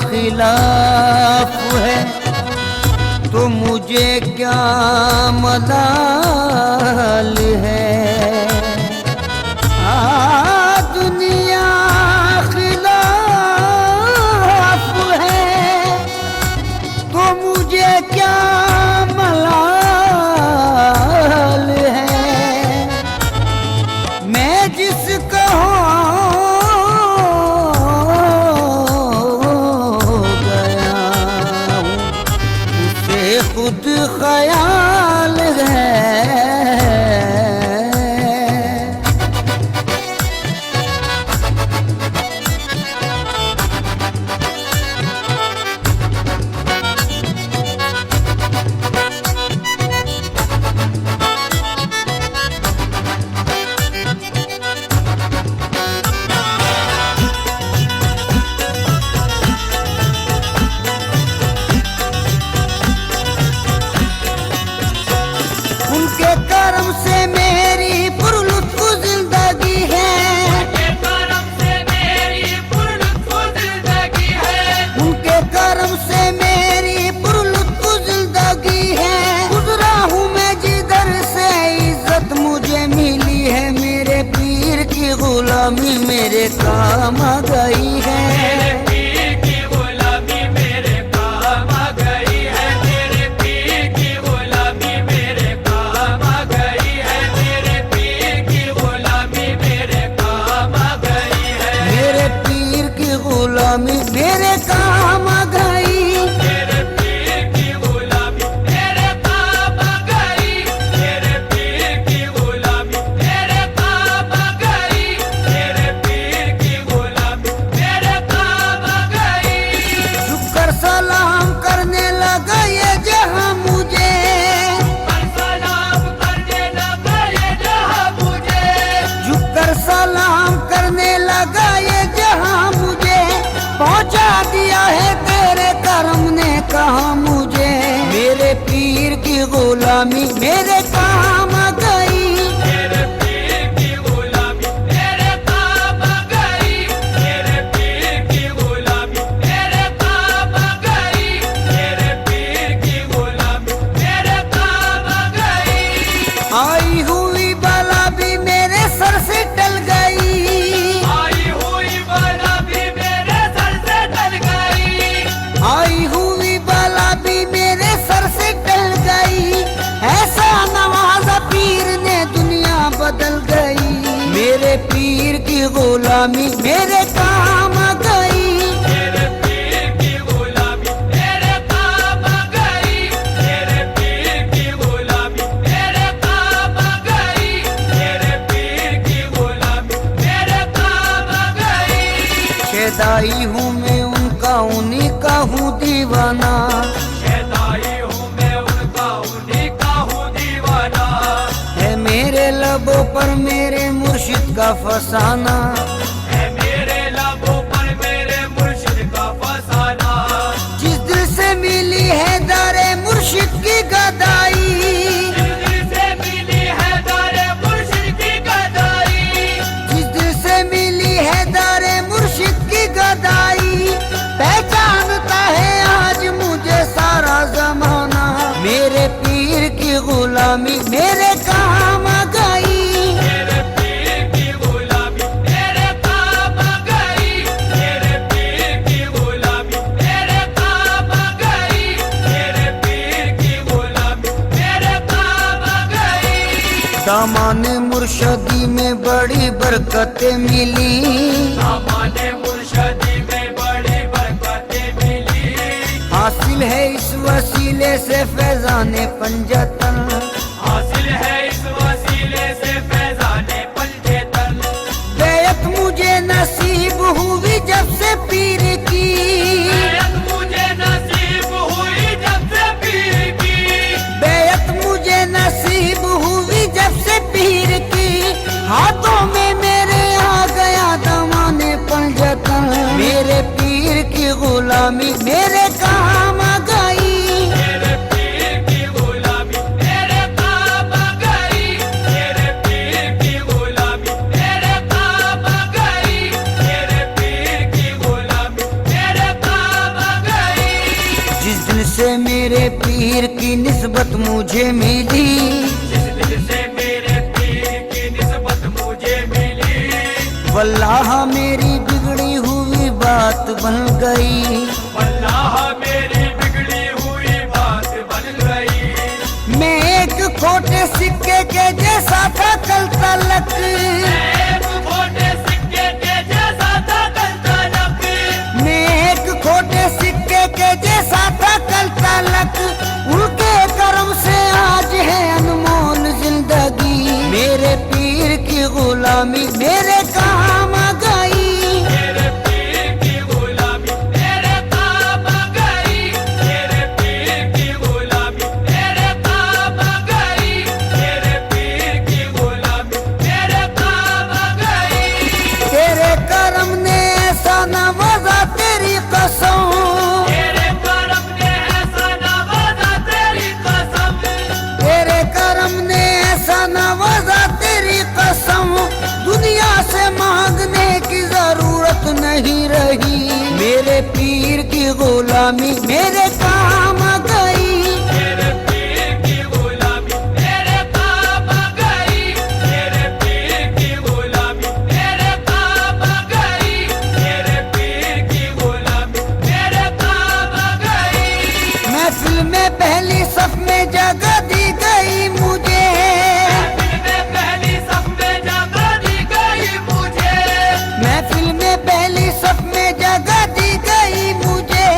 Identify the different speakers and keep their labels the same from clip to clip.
Speaker 1: खिलाफ है तो मुझे क्या मलाल है। दुनिया खिलाफ है तो मुझे क्या मलाल है। मैं जिसका खुद ख्याल है। उनके करम से मेरी पुरलुत्फ जिंदगी है। उनके करम से मेरी पुरलुत्फ जिंदगी है। उनके करम से मेरी पुरलुत्फ जिंदगी है। गुजरा हूँ मैं जिधर से इज्जत मुझे मिली है। मेरे पीर की गुलामी मेरे काम आ गई है। मेरे काम आ गई।
Speaker 2: मेरे पीर की गुलामी मेरे काम आ गई। मेरे पीर की गुलामी मेरे काम आ गई। मेरे पीर की गुलामी मेरे काम आ गई।
Speaker 1: झुककर सलाम करने लगा ये जहां मुझे।
Speaker 2: सलाम करने लगा ये जहां मुझे।
Speaker 1: झुककर सलाम करने लगा ये जहां मुझे। पहुंचा दिया है तेरे करम ने कहा मुझे। मेरे पीर की गुलामी मेरे काम आ गई।
Speaker 2: मेरे पीर की गुलामी मेरे काम आ गई। मेरे पीर की गुलामी मेरे काम आ गई। मेरे पीर की गुलामी मेरे काम आ गई।
Speaker 1: आई हुई बला भी मेरे सर से टल गई।
Speaker 2: आई हुई बला भी मेरे सर से टल गई।
Speaker 1: आई हुई बला भी मेरे सर से टल गई। ऐसा नवाजा पीर ने दुनिया बदल गई। मेरे पीर की गुलामी मेरे काम आ गई।
Speaker 2: मेरे पीर की गुलामी मेरे काम आ गई। मेरे पीर की गुलामी मेरे काम आ गई। मेरे पीर की गुलामी मेरे काम आ गई।
Speaker 1: शेदाई हूँ मैं उनका उन्हीं का हूँ दीवाना।
Speaker 2: शेदाई हूँ मैं उनका उन्हीं का हूँ दीवाना।
Speaker 1: है मेरे लबों पर मेरे मुर्शिद का फसाना।
Speaker 2: है मेरे लबों पर मेरे मुर्शिद का फसाना।
Speaker 1: जिस दिल से मिली है दारे मुर्शिद की गदाई।
Speaker 2: जिस दिल से मिली है दारे मुर्शिद की गदाई।
Speaker 1: जिस दिल से मिली है दारे मुर्शिद की गदाई। पहचानता है आज मुझे सारा जमाना। मेरे पीर की गुलामी मेरे काम आ गई।
Speaker 2: मेरे पीर की गुलामी मेरे काम आ गई। मेरे पीर की गुलामी मेरे काम आ गई। मेरे पीर की गुलामी मेरे काम आ गई।
Speaker 1: दामाने मुर्शदी में बड़ी बरकतें मिली।
Speaker 2: दामाने मुर्शदी में बड़ी बरकतें मिली।
Speaker 1: हासिल है इस वसीले से फैजाने पंजतन।
Speaker 2: हासिल है इस वसीले से फैजाने पंजतन।
Speaker 1: बेयत मुझे नसीब हुई पीर की निस्बत मुझे मिली,
Speaker 2: जिस दिल से मेरे पीर की निस्बत मुझे मिली,
Speaker 1: वल्लाह मेरी बिगड़ी हुई बात बन गई,
Speaker 2: वल्लाह मेरी बिगड़ी हुई बात बन गई।
Speaker 1: मैं एक खोटे सिक्के के जैसा था कल तलक,
Speaker 2: एक खोटे सिक्के के जैसा था कल तलक,
Speaker 1: मैं एक खोटे सिक्के के जैसा था कल तलक, उनके करम से आज है अनमोल जिंदगी, मेरे पीर की गुलामी मेरे काम आ गई,
Speaker 2: मेरे पीर की गुलामी मेरे काम आ गई, मेरे पीर की गुलामी मेरे काम आ गई, मेरे पीर की गुलामी मेरे काम आ गई।
Speaker 1: तेरे करम ने ऐसा नवाजा तेरी कसम,
Speaker 2: तेरे करम ने ऐसा नवाजा तेरी कसम,
Speaker 1: तेरे करम ने ऐसा नवाजा तेरी कसम, दुनिया से मांगने की जरूरत नहीं रही, मेरे पीर की गुलामी मेरे काम आ गई,
Speaker 2: मेरे पीर की गुलामी मेरे काम आ गई, मेरे पीर की गुलामी मेरे काम आ गई, मेरे पीर की गुलामी मेरे काम आ गई।
Speaker 1: महफिल में पहली सफ में जगह दी गई मुझे,
Speaker 2: महफिल में पहली सफ में जगह दी गई मुझे,
Speaker 1: महफिल में पहली सफ में जगह दी गई मुझे,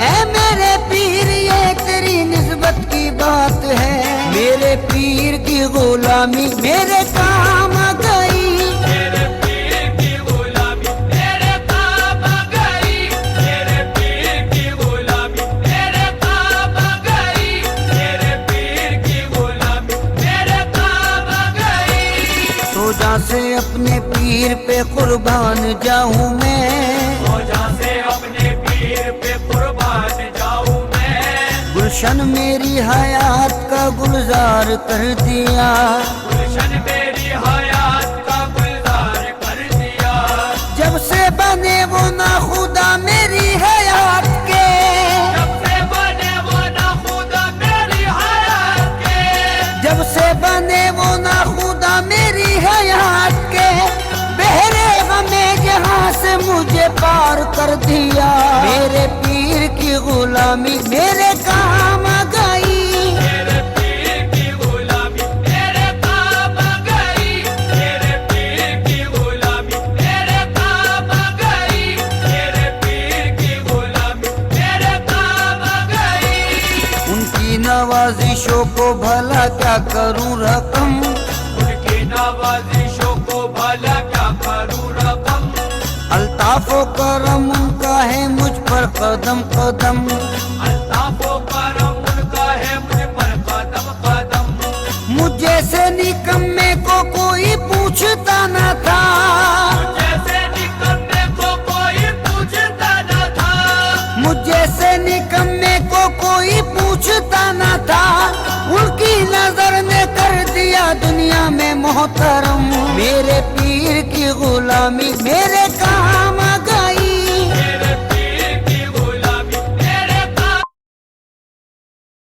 Speaker 1: ऐ मेरे पीर ये तेरी निस्बत की बात है, मेरे पीर की गुलामी मेरे काम आ गई,
Speaker 2: मेरे पीर की गुलामी मेरे काम आ गई, मेरे पीर की गुलामी मेरे काम आ गई, मेरे पीर की गुलामी मेरे काम आ गई।
Speaker 1: सोजा से अपने पीर पे कुर्बान जाऊं मैं,
Speaker 2: रोजा से अपने पीर पे कुर्बान जाऊं मैं,
Speaker 1: गुलशन मेरी हयात का गुलजार कर दिया,
Speaker 2: गुलशन मेरी हयात का गुलजार कर दिया,
Speaker 1: जब से बने वो ना खुदा मेरी हयात के,
Speaker 2: जब से बने वो ना खुदा मेरी हयात के,
Speaker 1: जब से बने वो ना खुदा मेरी हयात के, बहरे हमें जहाँ से मुझे पार कर दिया, मेरे पीर की गुलामी मेरे काम आ गई,
Speaker 2: मेरे पीर की गुलामी मेरे काम आ गई, मेरे पीर की गुलामी मेरे काम आ गई, मेरे पीर की गुलामी मेरे काम आ गई।
Speaker 1: उनकी नवाजिशों को भला क्या करूं रकम,
Speaker 2: उनकी नवाजिशों को भला क्या करूं रकम,
Speaker 1: अल्ताफो करम उनका है मुझ पर कदम कदम,
Speaker 2: अल्ताफो करम उनका है मुझ पर कदम कदम,
Speaker 1: मुझ जैसे निकम्मे को कोई पूछता न था,
Speaker 2: जैसे निकम्मे को कोई पूछता न था,
Speaker 1: मुझ जैसे निकम्मे को कोई पूछता न था, उनकी नजर ने कर दिया दुनिया में मोहतरम, मेरे पीर की गुलामी मेरे काम